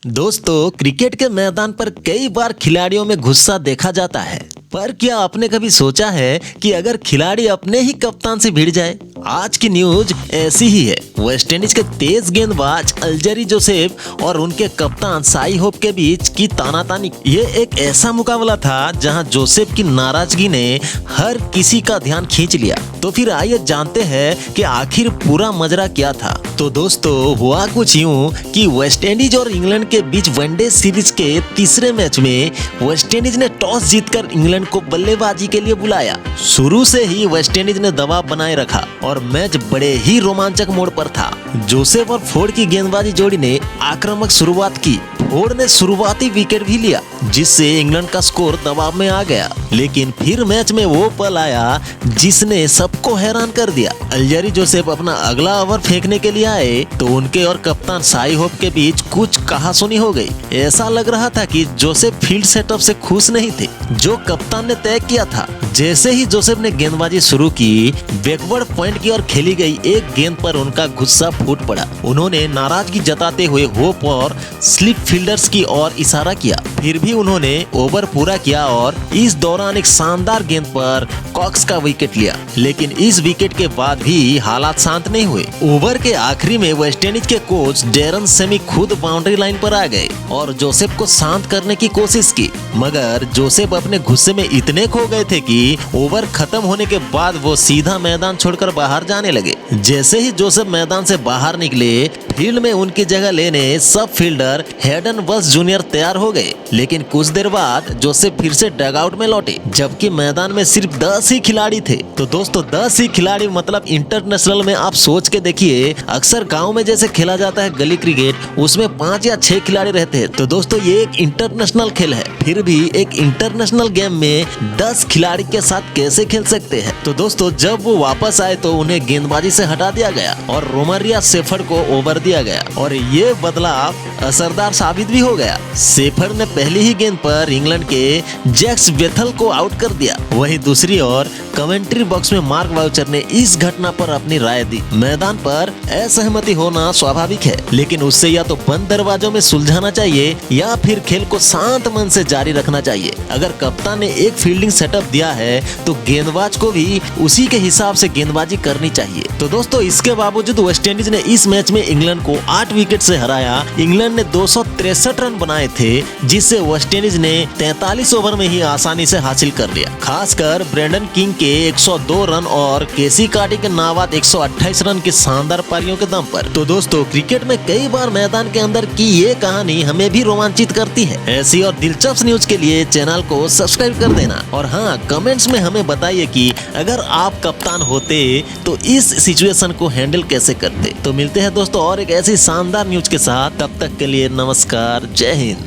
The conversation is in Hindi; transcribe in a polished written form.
दोस्तों, क्रिकेट के मैदान पर कई बार खिलाड़ियों में गुस्सा देखा जाता है। पर क्या आपने कभी सोचा है कि अगर खिलाड़ी अपने ही कप्तान से भिड़ जाए? आज की न्यूज ऐसी ही है। वेस्टइंडीज के तेज गेंदबाज अल्जरी जोसेफ और उनके कप्तान साई होप के बीच की तानातानी। ये एक ऐसा मुकाबला था जहां जोसेफ की नाराजगी ने हर किसी का ध्यान खींच लिया। तो फिर आइए जानते हैं कि आखिर पूरा मजरा क्या था। तो दोस्तों, हुआ कुछ यूं कि वेस्टइंडीज और इंग्लैंड के बीच वनडे सीरीज के तीसरे मैच में वेस्टइंडीज ने टॉस जीतकर इंग्लैंड को बल्लेबाजी के लिए बुलाया। शुरू से ही वेस्टइंडीज ने दबाव बनाए रखा और मैच बड़े ही रोमांचक मोड़ पर था। जोसेफ और फोर्ड की गेंदबाजी जोड़ी ने आक्रामक शुरुआत की। फोर्ड ने शुरुआती विकेट भी लिया, जिससे इंग्लैंड का स्कोर दबाव में आ गया। लेकिन फिर मैच में वो पल आया जिसने सबको हैरान कर दिया। अल्जरी जोसेफ अपना अगला ओवर फेंकने के लिए आए तो उनके और कप्तान साई होप के बीच कुछ कहासुनी हो गई। ऐसा लग रहा था कि जोसेफ फील्ड सेटअप से खुश नहीं थे जो कप्तान ने तय किया था। जैसे ही जोसेफ ने गेंदबाजी शुरू की, बैकवर्ड पॉइंट की ओर खेली गई एक गेंद पर उनका गुस्सा फूट पड़ा। उन्होंने नाराजगी जताते हुए होप और स्लिप फील्डर्स की ओर इशारा किया। फिर भी उन्होंने ओवर पूरा किया और इस दौरान एक शानदार गेंद पर कॉक्स का विकेट लिया। लेकिन इस विकेट के बाद भी हालात शांत नहीं हुए। ओवर के आखिरी में वेस्टइंडीज के कोच डेरन सेमी खुद बाउंड्री लाइन पर आ गए और जोसेफ को शांत करने की कोशिश की, मगर जोसेफ अपने गुस्से में इतने खो गए थे कि ओवर खत्म होने के बाद वो सीधा मैदान छोड़कर बाहर जाने लगे। जैसे ही जोसेफ मैदान से बाहर निकले, फील्ड में उनकी जगह लेने सब फील्डर हेडन वल्स जूनियर तैयार हो गए। लेकिन कुछ देर बाद जोसेफ फिर से डगआउट में लौटे, जबकि मैदान में सिर्फ 10 ही खिलाड़ी थे। तो दोस्तों, 10 ही खिलाड़ी मतलब इंटरनेशनल में आप सोच के देखिए, अक्सर गांव में जैसे खेला जाता है गली क्रिकेट, उसमें 5 या 6 खिलाड़ी रहते हैं। तो दोस्तों, ये एक इंटरनेशनल खेल है, फिर भी एक इंटरनेशनल गेम में 10 खिलाड़ी के साथ कैसे खेल सकते हैं? तो दोस्तों, जब वो वापस आए तो उन्हें गेंदबाजी से हटा दिया गया और रोमारिया सेफर्ड को ओवर दिया गया और ये बदलाव असरदार साबित भी हो गया। सेफर्ड ने पहली ही गेंद पर इंग्लैंड के जैक्स बेथल को आउट कर दिया। वहीं दूसरी ओर कमेंट्री बॉक्स में मार्क वाउचर ने इस घटना पर अपनी राय दी। मैदान पर असहमति होना स्वाभाविक है, लेकिन उससे या तो बंद दरवाजों में सुलझाना चाहिए या फिर खेल को शांत मन से जारी रखना चाहिए। अगर कप्तान ने एक फील्डिंग सेटअप दिया है तो गेंदबाज को भी उसी के हिसाब से गेंदबाजी करनी चाहिए। तो दोस्तों, इसके बावजूद वेस्टइंडीज ने इस मैच में इंग्लैंड को 8 विकेट से हराया। इंग्लैंड ने 263 रन बनाए थे, जिससे वेस्टइंडीज ने 43 ओवर में ही आसानी से हासिल कर लिया। खासकर ब्रेंडन किंग के 102 रन और केसी कार्टी के नाबाद 128 रन की शानदार पारियों के दम पर। तो दोस्तों, क्रिकेट में कई बार मैदान के अंदर की ये कहानी हमें भी रोमांचित करती है। ऐसी और दिलचस्प न्यूज के लिए चैनल को सब्सक्राइब कर देना और हाँ, कमेंट्स में हमें बताइए कि अगर आप कप्तान होते तो इस सिचुएशन को हैंडल कैसे करते। तो मिलते हैं दोस्तों और एक ऐसी शानदार न्यूज के साथ। तब तक के लिए नमस्कार, जय हिंद।